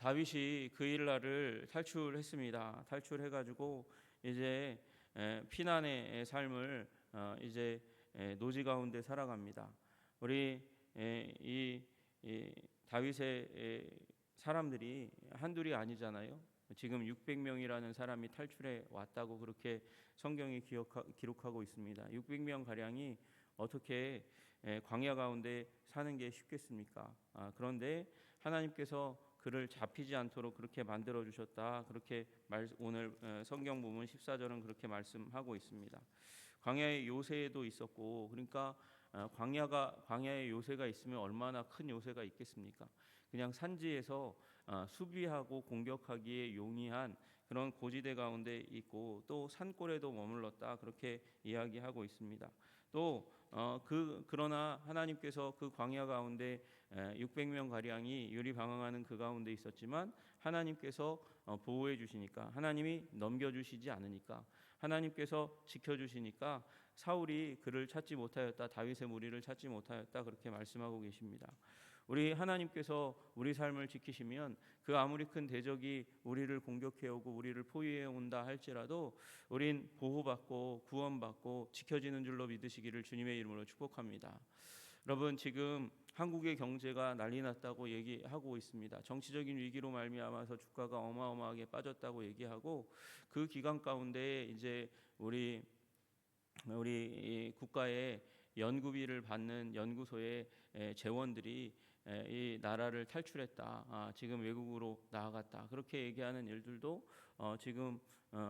다윗이 그 일날을 탈출했습니다. 탈출해가지고 이제 피난의 삶을 이제 노지 가운데 살아갑니다. 우리 이 다윗의 사람들이 한둘이 아니잖아요. 지금 600명이라는 사람이 탈출해 왔다고 그렇게 성경이 기록하고 있습니다. 600명 가량이 어떻게 광야 가운데 사는 게 쉽겠습니까? 그런데 하나님께서 그를 잡히지 않도록 그렇게 만들어 주셨다. 그렇게 오늘 성경 부분 14절은 그렇게 말씀하고 있습니다. 광야의 요새도 있었고, 그러니까 광야의 요새가 있으면 얼마나 큰 요새가 있겠습니까? 그냥 산지에서 수비하고 공격하기에 용이한 그런 고지대 가운데 있고, 또 산골에도 머물렀다. 그렇게 이야기하고 있습니다. 또 그러나 하나님께서 그 광야 가운데 600명 가량이 유리방황하는 그 가운데 있었지만 하나님께서 보호해 주시니까, 하나님이 넘겨주시지 않으니까, 하나님께서 지켜주시니까 사울이 그를 찾지 못하였다, 다윗의 무리를 찾지 못하였다, 그렇게 말씀하고 계십니다. 우리 하나님께서 우리 삶을 지키시면 그 아무리 큰 대적이 우리를 공격해 오고 우리를 포위해 온다 할지라도 우린 보호받고 구원받고 지켜지는 줄로 믿으시기를 주님의 이름으로 축복합니다. 여러분, 지금 한국의 경제가 난리 났다고 얘기하고 있습니다. 정치적인 위기로 말미암아서 주가가 어마어마하게 빠졌다고 얘기하고, 그 기간 가운데 이제 우리 국가의 연구비를 받는 연구소의 재원들이 이 나라를 탈출했다, 지금 외국으로 나아갔다, 그렇게 얘기하는 일들도 지금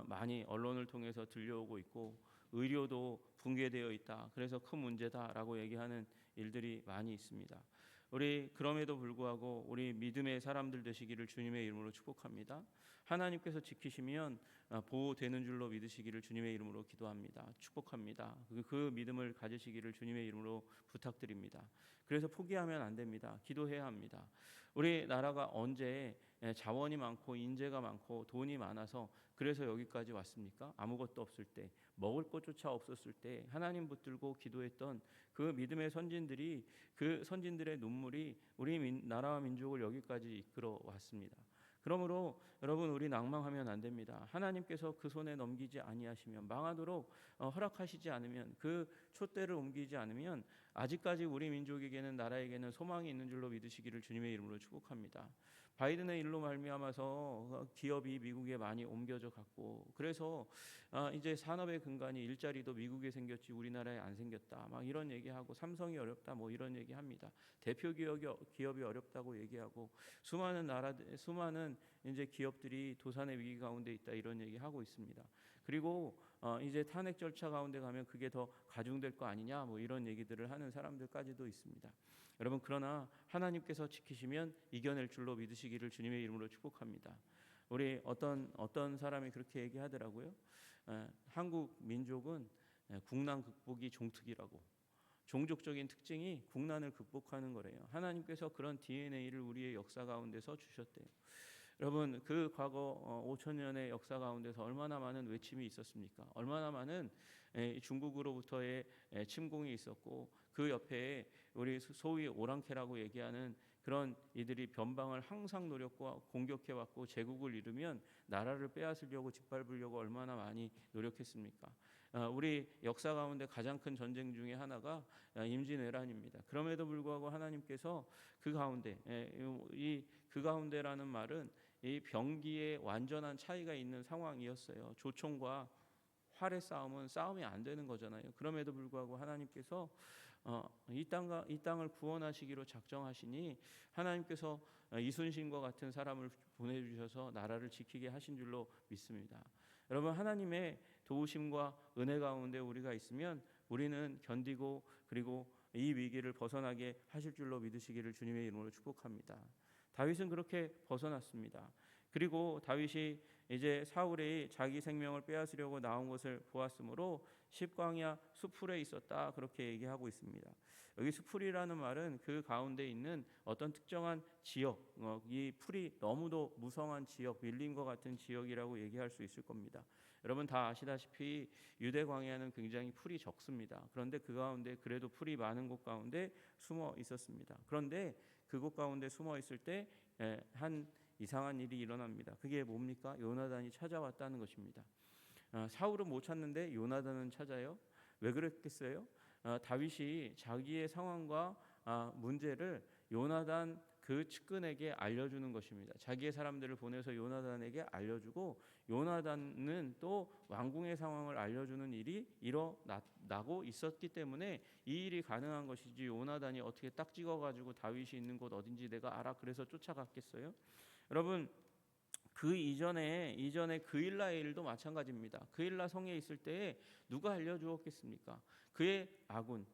많이 언론을 통해서 들려오고 있고, 의료도 붕괴되어 있다, 그래서 큰 문제다라고 얘기하는 일들이 많이 있습니다. 우리 그럼에도 불구하고 우리 믿음의 사람들 되시기를 주님의 이름으로 축복합니다. 하나님께서 지키시면 보호되는 줄로 믿으시기를 주님의 이름으로 기도합니다. 축복합니다. 그 믿음을 가지시기를 주님의 이름으로 부탁드립니다. 그래서 포기하면 안 됩니다. 기도해야 합니다. 우리 나라가 언제 자원이 많고 인재가 많고 돈이 많아서 그래서 여기까지 왔습니까? 아무것도 없을 때, 먹을 것조차 없었을 때 하나님 붙들고 기도했던 그 믿음의 선진들이, 그 선진들의 눈물이 우리 나라와 민족을 여기까지 이끌어 왔습니다. 그러므로 여러분, 우리 낭망하면 안 됩니다. 하나님께서 그 손에 넘기지 아니하시면, 망하도록 허락하시지 않으면, 그 촛대를 옮기지 않으면 아직까지 우리 민족에게는, 나라에게는 소망이 있는 줄로 믿으시기를 주님의 이름으로 축복합니다. 바이든의 일로 말미암아서 기업이 미국에 많이 옮겨져 갔고, 그래서 이제 산업의 근간이, 일자리도 미국에 생겼지 우리나라에 안 생겼다, 막 이런 얘기하고, 삼성이 어렵다 뭐 이런 얘기합니다. 대표 기업이 어렵다고 얘기하고, 수많은 이제 기업들이 도산의 위기 가운데 있다, 이런 얘기하고 있습니다. 그리고 이제 탄핵 절차 가운데 가면 그게 더 가중될 거 아니냐, 뭐 이런 얘기들을 하는 사람들까지도 있습니다. 여러분, 그러나 하나님께서 지키시면 이겨낼 줄로 믿으시기를 주님의 이름으로 축복합니다. 우리 어떤 사람이 그렇게 얘기하더라고요. 한국 민족은 국난 극복이 종특이라고. 종족적인 특징이 국난을 극복하는 거래요. 하나님께서 그런 DNA를 우리의 역사 가운데서 주셨대요. 여러분, 그 과거 5천 년의 역사 가운데서 얼마나 많은 외침이 있었습니까? 얼마나 많은 중국으로부터의 침공이 있었고, 그 옆에 우리 소위 오랑캐라고 얘기하는 그런 이들이 변방을 항상 노력과 공격해왔고, 제국을 이루면 나라를 빼앗으려고 짓밟으려고 얼마나 많이 노력했습니까? 우리 역사 가운데 가장 큰 전쟁 중에 하나가 임진왜란입니다. 그럼에도 불구하고 하나님께서 그 가운데, 그 가운데라는 말은 이 병기에 완전한 차이가 있는 상황이었어요. 조총과 활의 싸움이 안 되는 거잖아요. 그럼에도 불구하고 하나님께서 이 땅을 구원하시기로 작정하시니 하나님께서 이순신과 같은 사람을 보내주셔서 나라를 지키게 하신 줄로 믿습니다. 여러분, 하나님의 도우심과 은혜 가운데 우리가 있으면 우리는 견디고, 그리고 이 위기를 벗어나게 하실 줄로 믿으시기를 주님의 이름으로 축복합니다. 다윗은 그렇게 벗어났습니다. 그리고 다윗이 이제 사울이 자기 생명을 빼앗으려고 나온 것을 보았으므로 십광야 수풀에 있었다, 그렇게 얘기하고 있습니다. 여기 수풀이라는 말은 그 가운데 있는 어떤 특정한 지역, 이 풀이 너무도 무성한 지역, 밀림과 같은 지역이라고 얘기할 수 있을 겁니다. 여러분 다 아시다시피 유대 광야는 굉장히 풀이 적습니다. 그런데 그 가운데 그래도 풀이 많은 곳 가운데 숨어 있었습니다. 그런데 그곳 가운데 숨어 있을 때 한 이상한 일이 일어납니다. 그게 뭡니까? 요나단이 찾아왔다는 것입니다. 사울은 못 찾는데 요나단은 찾아요. 왜 그랬겠어요? 다윗이 자기의 상황과 문제를 요나단 그 측근에게 알려주는 것입니다. 자기의 사람들을 보내서 요나단에게 알려주고 요나단은 또 왕궁의 상황을 알려주는 일이 일어나고 있었기 때문에 이 일이 가능한 것이지, 요나단이 어떻게 딱 찍어가지고 다윗이 있는 곳 어딘지 내가 알아 그래서 쫓아갔겠어요? 여러분, 그 이전에 그일라의 일도 마찬가지입니다. 그일라 성에 있을 때에 누가 알려주었겠습니까? 그의 아군,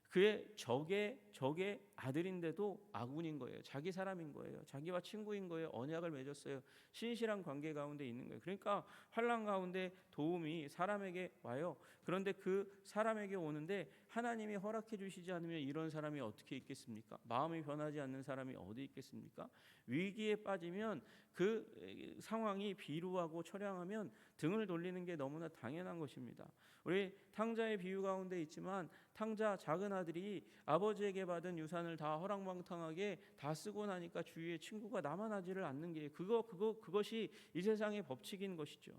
그의 적의 아들인데도 아군인 거예요. 자기 사람인 거예요. 자기와 친구인 거예요. 언약을 맺었어요. 신실한 관계 가운데 있는 거예요. 그러니까 환난 가운데 도움이 사람에게 와요. 그런데 그 사람에게 오는데 하나님이 허락해 주시지 않으면 이런 사람이 어떻게 있겠습니까? 마음이 변하지 않는 사람이 어디 있겠습니까? 위기에 빠지면 그 상황이 비루하고 처량하면 등을 돌리는 게 너무나 당연한 것입니다. 우리 탕자의 비유 가운데 있지만 탕자 작은 아들이 아버지에게 받은 유산을 다 허랑방탕하게 다 쓰고 나니까 주위에 친구가 남아나지를 않는 게 그것이 이 세상의 법칙인 것이죠.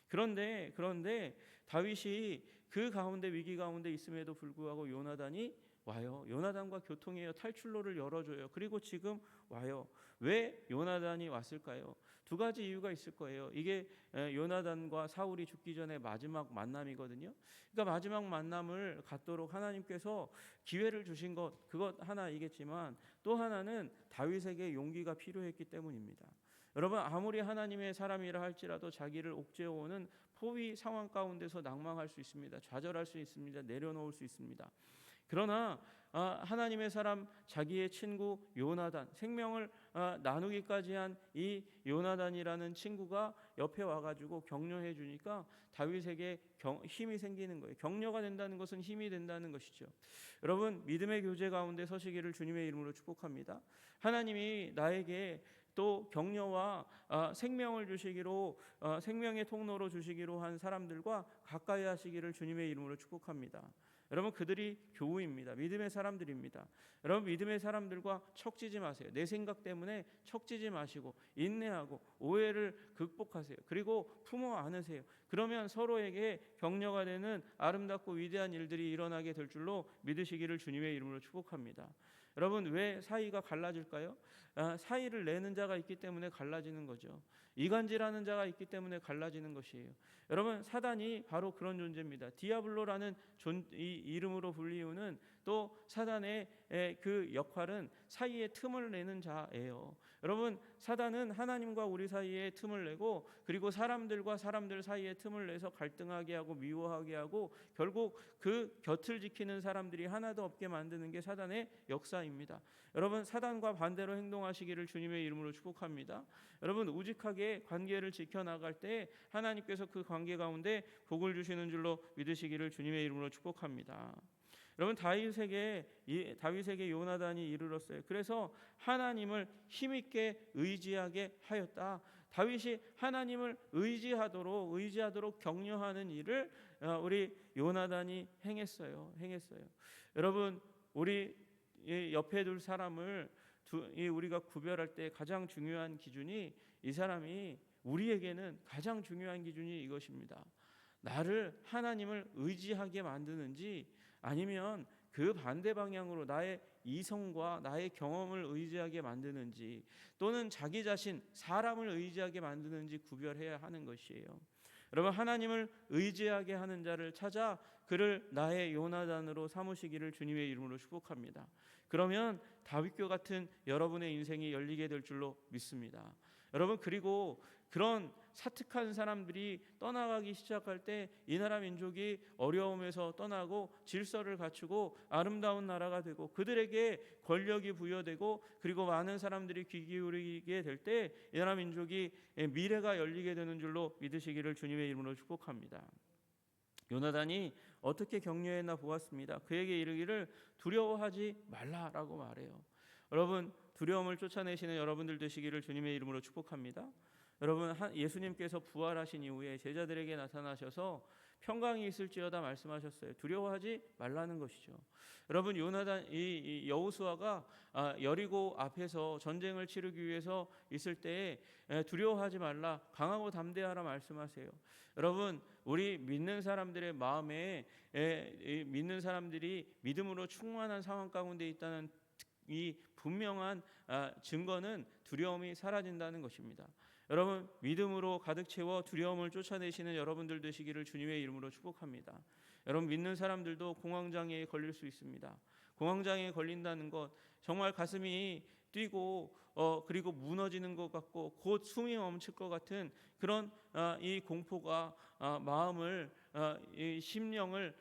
그런데 다윗이 그 가운데 위기 가운데 있음에도 불구하고 요나단이 와요. 요나단과 교통해요. 탈출로를 열어줘요. 그리고 지금 와요. 왜 요나단이 왔을까요? 두 가지 이유가 있을 거예요. 이게 요나단과 사울이 죽기 전에 마지막 만남이거든요. 그러니까 마지막 만남을 갖도록 하나님께서 기회를 주신 그것 하나이겠지만 또 하나는 다윗에게 용기가 필요했기 때문입니다. 여러분, 아무리 하나님의 사람이라 할지라도 자기를 옥죄어오는 포위 상황 가운데서 낭망할 수 있습니다. 좌절할 수 있습니다. 내려놓을 수 있습니다. 그러나 하나님의 사람, 자기의 친구 요나단, 생명을 나누기까지 한 이 요나단이라는 친구가 옆에 와가지고 격려해 주니까 다윗에게 힘이 생기는 거예요. 격려가 된다는 것은 힘이 된다는 것이죠. 여러분, 믿음의 교제 가운데 서시기를 주님의 이름으로 축복합니다. 하나님이 나에게 또 격려와 생명을 주시기로, 생명의 통로로 주시기로 한 사람들과 가까이 하시기를 주님의 이름으로 축복합니다. 여러분, 그들이 교우입니다. 믿음의 사람들입니다. 여러분, 믿음의 사람들과 척지지 마세요. 내 생각 때문에 척지지 마시고 인내하고 오해를 극복하세요. 그리고 품어 안으세요. 그러면 서로에게 격려가 되는 아름답고 위대한 일들이 일어나게 될 줄로 믿으시기를 주님의 이름으로 축복합니다. 여러분, 왜 사이가 갈라질까요? 사이를 내는 자가 있기 때문에 갈라지는 거죠. 이간질하는 자가 있기 때문에 갈라지는 것이에요. 여러분, 사단이 바로 그런 존재입니다. 디아블로라는 이 이름으로 불리우는 또 사단의 그 역할은 사이에 틈을 내는 자예요. 여러분, 사단은 하나님과 우리 사이에 틈을 내고 그리고 사람들과 사람들 사이에 틈을 내서 갈등하게 하고 미워하게 하고 결국 그 곁을 지키는 사람들이 하나도 없게 만드는 게 사단의 역사입니다. 여러분, 사단과 반대로 행동하시기를 주님의 이름으로 축복합니다. 여러분, 우직하게 관계를 지켜나갈 때 하나님께서 그 관계 가운데 복을 주시는 줄로 믿으시기를 주님의 이름으로 축복합니다. 여러분, 다윗에게 요나단이 이르렀어요. 그래서 하나님을 힘있게 의지하게 하였다. 다윗이 하나님을 의지하도록 격려하는 일을 우리 요나단이 행했어요. 여러분, 우리 옆에 둘 사람을 우리가 구별할 때 가장 중요한 기준이, 이 사람이 우리에게는 가장 중요한 기준이 이것입니다. 나를 하나님을 의지하게 만드는지 아니면 그 반대 방향으로 나의 이성과 나의 경험을 의지하게 만드는지 또는 자기 자신, 사람을 의지하게 만드는지 구별해야 하는 것이에요. 여러분, 하나님을 의지하게 하는 자를 찾아 그를 나의 요나단으로 삼으시기를 주님의 이름으로 축복합니다. 그러면 다윗과 같은 여러분의 인생이 열리게 될 줄로 믿습니다. 여러분, 그리고 그런 사특한 사람들이 떠나가기 시작할 때 이 나라 민족이 어려움에서 떠나고 질서를 갖추고 아름다운 나라가 되고 그들에게 권력이 부여되고 그리고 많은 사람들이 귀 기울이게 될 때 이 나라 민족이 미래가 열리게 되는 줄로 믿으시기를 주님의 이름으로 축복합니다. 요나단이 어떻게 격려했나 보았습니다. 그에게 이르기를 두려워하지 말라라고 말해요. 여러분, 두려움을 쫓아내시는 여러분들 되시기를 주님의 이름으로 축복합니다. 여러분, 예수님께서 부활하신 이후에 제자들에게 나타나셔서 평강이 있을지어다 말씀하셨어요. 두려워하지 말라는 것이죠. 여러분 요나단 이 여호수아가 여리고 앞에서 전쟁을 치르기 위해서 있을 때에 두려워하지 말라, 강하고 담대하라 말씀하세요. 여러분 우리 믿는 사람들의 마음에 믿는 사람들이 믿음으로 충만한 상황 가운데 있다는 이 분명한 증거는 두려움이 사라진다는 것입니다. 여러분 믿음으로 가득 채워 두려움을 쫓아내시는 여러분들 되시기를 주님의 이름으로 축복합니다. 여러분 믿는 사람들도 공황장애에 걸릴 수 있습니다. 공황장애에 걸린다는 것 정말 가슴이 뛰고 그리고 무너지는 것 같고 곧 숨이 멈출 것 같은 그런 이 공포가 마음을 이 심령을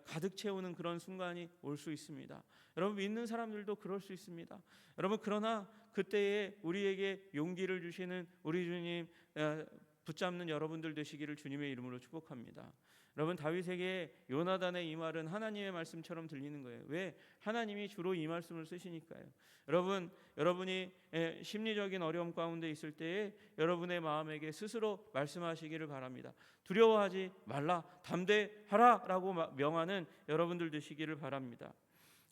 가득 채우는 그런 순간이 올 수 있습니다. 여러분 믿는 사람들도 그럴 수 있습니다. 여러분 그러나 그때에 우리에게 용기를 주시는 우리 주님 붙잡는 여러분들 되시기를 주님의 이름으로 축복합니다. 여러분 다윗에게 요나단의 이 말은 하나님의 말씀처럼 들리는 거예요. 왜? 하나님이 주로 이 말씀을 쓰시니까요. 여러분이 심리적인 어려움 가운데 있을 때에 여러분의 마음에게 스스로 말씀하시기를 바랍니다. 두려워하지 말라, 담대하라라고 명하는 여러분들 되시기를 바랍니다.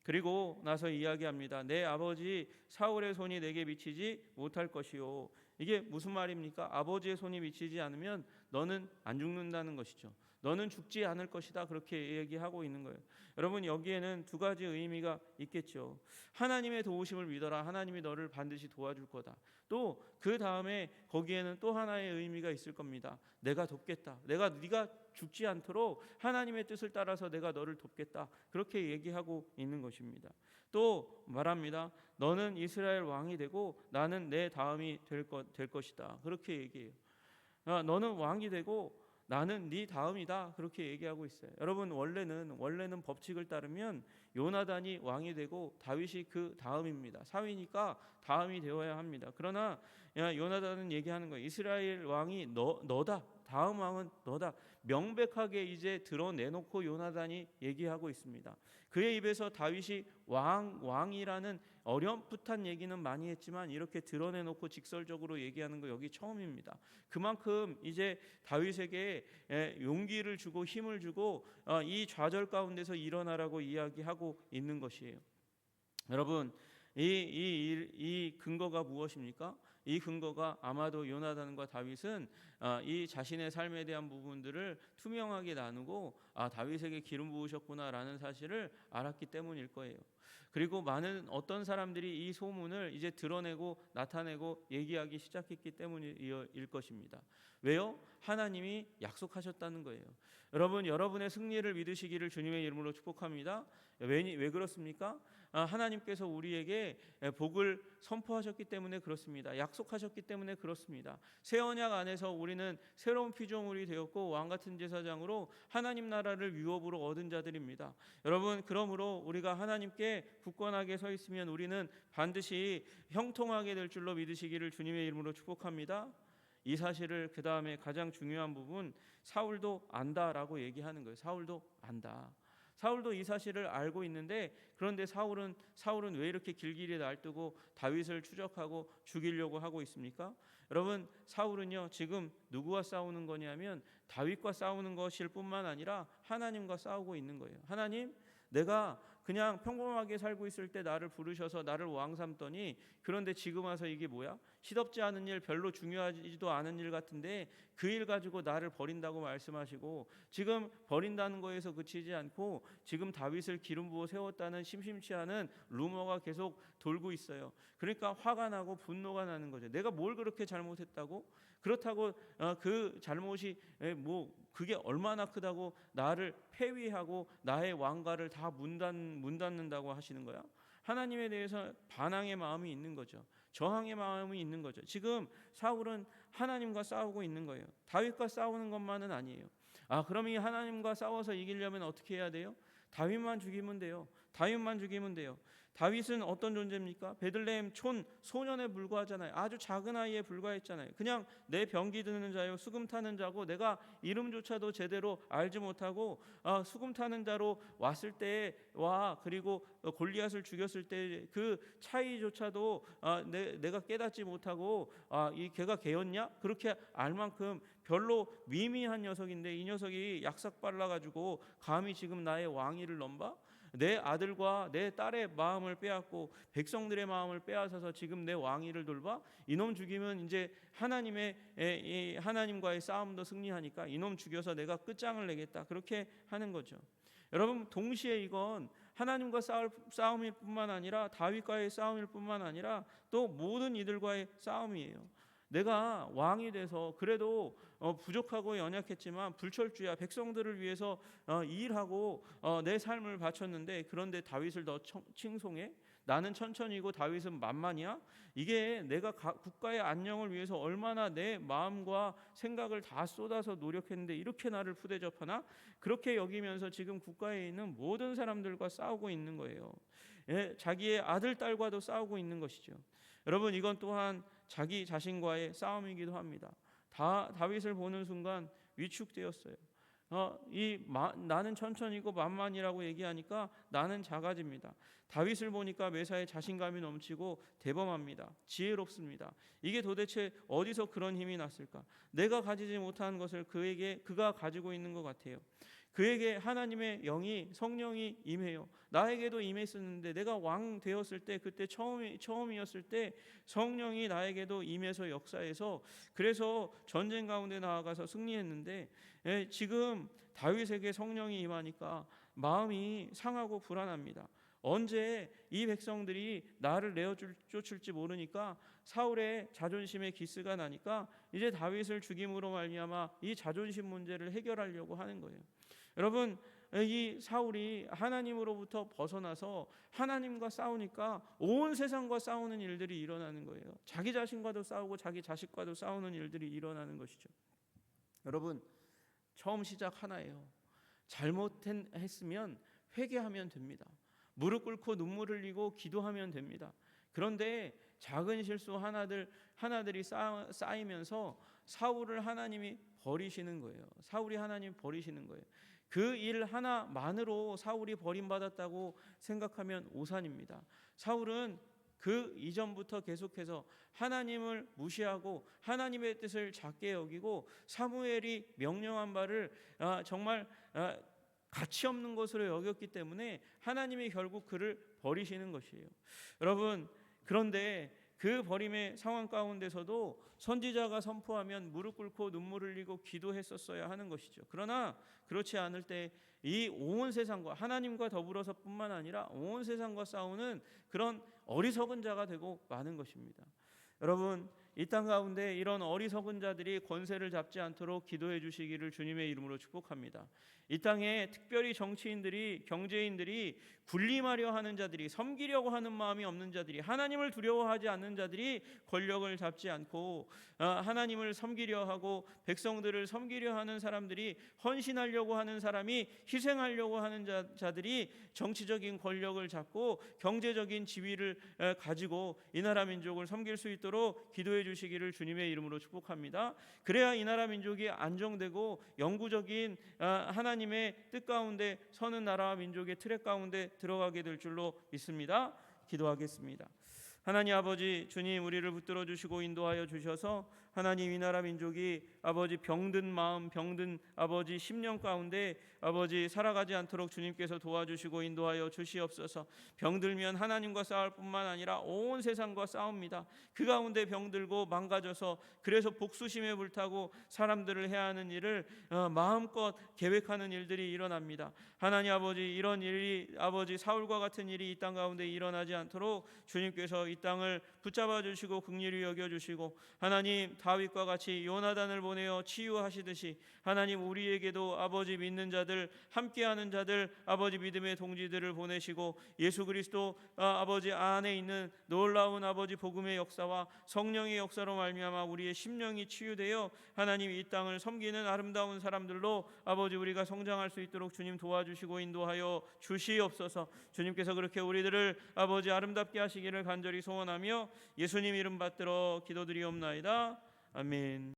그리고 나서 이야기합니다. 내 아버지 사울의 손이 내게 미치지 못할 것이요. 이게 무슨 말입니까? 아버지의 손이 미치지 않으면 너는 안 죽는다는 것이죠. 너는 죽지 않을 것이다, 그렇게 얘기하고 있는 거예요. 여러분 여기에는 두 가지 의미가 있겠죠. 하나님의 도우심을 믿어라. 하나님이 너를 반드시 도와줄 거다. 또 그 다음에 거기에는 또 하나의 의미가 있을 겁니다. 내가 돕겠다. 네가 죽지 않도록 하나님의 뜻을 따라서 내가 너를 돕겠다. 그렇게 얘기하고 있는 것입니다. 또 말합니다. 너는 이스라엘 왕이 되고 나는 내 다음이 될 것이다. 그렇게 얘기해요. 너는 왕이 되고 나는 네 다음이다, 그렇게 얘기하고 있어요. 여러분 원래는 법칙을 따르면 요나단이 왕이 되고 다윗이 그 다음입니다. 사위니까 다음이 되어야 합니다. 그러나 요나단은 얘기하는 거예요. 이스라엘 왕이 너다. 다음 왕은 너다. 명백하게 이제 드러내놓고 요나단이 얘기하고 있습니다. 그의 입에서 다윗이 왕이라는 어렴풋한 얘기는 많이 했지만 이렇게 드러내놓고 직설적으로 얘기하는 거 여기 처음입니다. 그만큼 이제 다윗에게 용기를 주고 힘을 주고 이 좌절 가운데서 일어나라고 이야기하고 있는 것이에요. 여러분 이 근거가 무엇입니까? 이 근거가 아마도 요나단과 다윗은 이 자신의 삶에 대한 부분들을 투명하게 나누고 다윗에게 기름 부으셨구나라는 사실을 알았기 때문일 거예요. 그리고 많은 어떤 사람들이 이 소문을 이제 드러내고 나타내고 얘기하기 시작했기 때문일 것입니다. 왜요? 하나님이 약속하셨다는 거예요. 여러분 여러분의 승리를 믿으시기를 주님의 이름으로 축복합니다. 왜 그렇습니까? 하나님께서 우리에게 복을 선포하셨기 때문에 그렇습니다. 약속하셨기 때문에 그렇습니다. 새 언약 안에서 우리는 새로운 피조물이 되었고 왕같은 제사장으로 하나님 나라를 유업으로 얻은 자들입니다. 여러분 그러므로 우리가 하나님께 굳건하게 서 있으면 우리는 반드시 형통하게 될 줄로 믿으시기를 주님의 이름으로 축복합니다. 이 사실을 그 다음에 가장 중요한 부분 사울도 안다라고 얘기하는 거예요. 사울도 안다. 사울도 이 사실을 알고 있는데 그런데 사울은 왜 이렇게 길길이 날뛰고 다윗을 추적하고 죽이려고 하고 있습니까? 여러분 사울은요 지금 누구와 싸우는 거냐면 다윗과 싸우는 것일 뿐만 아니라 하나님과 싸우고 있는 거예요. 하나님, 내가 그냥 평범하게 살고 있을 때 나를 부르셔서 나를 왕 삼더니 그런데 지금 와서 이게 뭐야? 시덥지 않은 일, 별로 중요하지도 않은 일 같은데 그 일 가지고 나를 버린다고 말씀하시고 지금 버린다는 거에서 그치지 않고 지금 다윗을 기름 부어 세웠다는 심심치 않은 루머가 계속 돌고 있어요. 그러니까 화가 나고 분노가 나는 거죠. 내가 뭘 그렇게 잘못했다고? 그렇다고 그 잘못이 그게 얼마나 크다고 나를 폐위하고 나의 왕가를 다 문 닫는다고 하시는 거야? 하나님에 대해서 반항의 마음이 있는 거죠. 저항의 마음이 있는 거죠. 지금 사울은 하나님과 싸우고 있는 거예요. 다윗과 싸우는 것만은 아니에요. 그럼 이 하나님과 싸워서 이기려면 어떻게 해야 돼요? 다윗만 죽이면 돼요. 다윗만 죽이면 돼요. 다윗은 어떤 존재입니까? 베들레헴 촌 소년에 불과하잖아요. 아주 작은 아이에 불과했잖아요. 그냥 내 병기 드는 자요 수금 타는 자고, 내가 이름조차도 제대로 알지 못하고 수금 타는 자로 왔을 때와 그리고 골리앗을 죽였을 때 그 차이조차도 내가 깨닫지 못하고 이 걔가 걔였냐? 그렇게 알 만큼 별로 미미한 녀석인데, 이 녀석이 약삭 빨라가지고 감히 지금 나의 왕위를 넘봐? 내 아들과 내 딸의 마음을 빼앗고 백성들의 마음을 빼앗아서 지금 내 왕위를 돌봐? 이놈 죽이면 이제 하나님과의 싸움도 승리하니까 이놈 죽여서 내가 끝장을 내겠다, 그렇게 하는 거죠. 여러분, 동시에 이건 하나님과 싸움일 뿐만 아니라 다윗과의 싸움일 뿐만 아니라 또 모든 이들과의 싸움이에요. 내가 왕이 돼서 그래도 부족하고 연약했지만 불철주야 백성들을 위해서 일하고 내 삶을 바쳤는데, 그런데 다윗을 더 칭송해? 나는 천천히고 다윗은 만만이야? 이게 내가 국가의 안녕을 위해서 얼마나 내 마음과 생각을 다 쏟아서 노력했는데 이렇게 나를 푸대접하나? 그렇게 여기면서 지금 국가에 있는 모든 사람들과 싸우고 있는 거예요. 자기의 아들, 딸과도 싸우고 있는 것이죠. 여러분, 이건 또한 자기 자신과의 싸움이기도 합니다. 다윗을 보는 순간 위축되었어요. 나는 천천히고 만만이라고 얘기하니까 나는 작아집니다. 다윗을 보니까 매사에 자신감이 넘치고 대범합니다. 지혜롭습니다. 이게 도대체 어디서 그런 힘이 났을까? 내가 가지지 못한 것을 그가 가지고 있는 것 같아요. 그에게 하나님의 영이, 성령이 임해요. 나에게도 임했었는데, 내가 왕 되었을 때, 그때 처음이었을 때 성령이 나에게도 임해서 역사해서, 그래서 전쟁 가운데 나아가서 승리했는데, 지금 다윗에게 성령이 임하니까 마음이 상하고 불안합니다. 언제 이 백성들이 나를 쫓을지 모르니까 사울의 자존심에 기스가 나니까 이제 다윗을 죽임으로 말미암아 이 자존심 문제를 해결하려고 하는 거예요. 여러분, 이 사울이 하나님으로부터 벗어나서 하나님과 싸우니까 온 세상과 싸우는 일들이 일어나는 거예요. 자기 자신과도 싸우고 자기 자식과도 싸우는 일들이 일어나는 것이죠. 여러분, 처음 시작 하나예요. 잘못했으면 회개하면 됩니다. 무릎 꿇고 눈물 흘리고 기도하면 됩니다. 그런데 작은 실수 하나들이 쌓이면서 사울을 하나님이 버리시는 거예요. 사울이 하나님 버리시는 거예요. 그 일 하나만으로 사울이 버림받았다고 생각하면 오산입니다. 사울은 그 이전부터 계속해서 하나님을 무시하고 하나님의 뜻을 작게 여기고 사무엘이 명령한 바를 정말 가치 없는 것으로 여겼기 때문에 하나님이 결국 그를 버리시는 것이에요. 여러분, 그런데 그 버림의 상황 가운데서도 선지자가 선포하면 무릎 꿇고 눈물 흘리고 기도했었어야 하는 것이죠. 그러나 그렇지 않을 때 이 온 세상과 하나님과 더불어서 뿐만 아니라 온 세상과 싸우는 그런 어리석은 자가 되고 마는 것입니다. 여러분, 이 땅 가운데 이런 어리석은 자들이 권세를 잡지 않도록 기도해 주시기를 주님의 이름으로 축복합니다. 이 땅에 특별히 정치인들이, 경제인들이, 군림하려 하는 자들이, 섬기려고 하는 마음이 없는 자들이, 하나님을 두려워하지 않는 자들이 권력을 잡지 않고 하나님을 섬기려 하고 백성들을 섬기려 하는 사람들이, 헌신하려고 하는 사람이, 희생하려고 하는 자들이 정치적인 권력을 잡고 경제적인 지위를 가지고 이 나라 민족을 섬길 수 있도록 기도해 주시기를 주님의 이름으로 축복합니다. 그래야 이 나라 민족이 안정되고 영구적인 하나님의 뜻 가운데 서는 나라와 민족의 트랙 가운데 들어가게 될 줄로 믿습니다. 기도하겠습니다. 하나님 아버지, 주님 우리를 붙들어 주시고 인도하여 주셔서 하나님 이 나라 민족이 아버지 병든 마음, 병든 아버지 심령 가운데 아버지 살아가지 않도록 주님께서 도와주시고 인도하여 주시옵소서. 병들면 하나님과 싸울 뿐만 아니라 온 세상과 싸웁니다. 그 가운데 병들고 망가져서 그래서 복수심에 불타고 사람들을 해야 하는 일을 마음껏 계획하는 일들이 일어납니다. 하나님 아버지, 이런 일이 아버지 사울과 같은 일이 이 땅 가운데 일어나지 않도록 주님께서 이 땅을 붙잡아 주시고 긍휼히 여겨 주시고 하나님 다윗과 같이 요나단을 보내어 치유하시듯이 하나님 우리에게도 아버지 믿는 자들, 함께하는 자들, 아버지 믿음의 동지들을 보내시고 예수 그리스도 아버지 안에 있는 놀라운 아버지 복음의 역사와 성령의 역사로 말미암아 우리의 심령이 치유되어 하나님 이 땅을 섬기는 아름다운 사람들로 아버지 우리가 성장할 수 있도록 주님 도와주시고 인도하여 주시옵소서. 주님께서 그렇게 우리들을 아버지 아름답게 하시기를 간절히 소원하며 예수님 이름 받들어 기도드리옵나이다. 아멘.